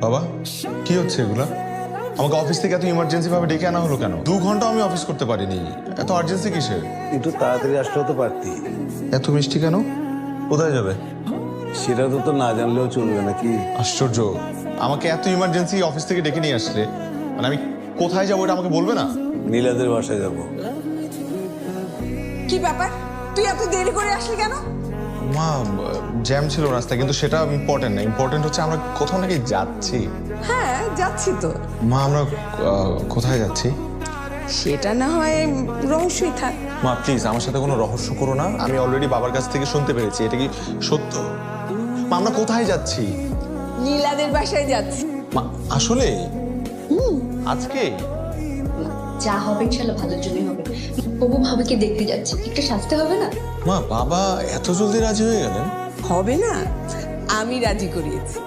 বাবা কি হচ্ছে এগুলা? আমাকে অফিস থেকে এত ইমার্জেন্সি ভাবে ডেকে আনা হলো কেন? 2 ঘন্টা আমি অফিস করতে পারিনি। এত আর্জেন্সি কিসের? একটু তাড়াতাড়ি আসলেও তো পারতি। এত মিষ্টি কেন? কোথায় যাবে? সেটা তো তো না জানলেও চলবে নাকি? আশ্চর্য, আমাকে এত ইমার্জেন্সি অফিস থেকে ডেকে নিয়ে আসলে মানে আমি কোথায় যাবো এটা আমাকে বলবে না? নীলাদের বাসায় যাব। কি ব্যাপার, তুই এত দেরি করে আসলি কেন? মা, জ্যাম ছিল রাস্তায়, কিন্তু সেটা ইম্পর্টেন্ট না। ইম্পর্টেন্ট হচ্ছে আমরা কোথাও নাকি যাচ্ছি। হ্যাঁ যাচ্ছি তো। মা, আমরা কোথায় যাচ্ছি? সেটা না হয় রহস্যই থাক। মা প্লিজ আমার সাথে কোনো রহস্য করো না। আমি অলরেডি বাবার কাছ থেকে শুনতে পেরেছি। এটা কি সত্য? মা, আমরা কোথায় যাচ্ছি? নীলাদের বাসায় যাচ্ছি। মা আসলে আজকে যা হবে ইনশাল্লাহ ভালোর জন্যই হবে। বাবু ভাবিকে দেখতে যাচ্ছি, একটু সাজতে হবে না? মা, বাবা এত জলদি রাজি হয়ে গেলেন? হবে না, আমি রাজি করিয়েছি।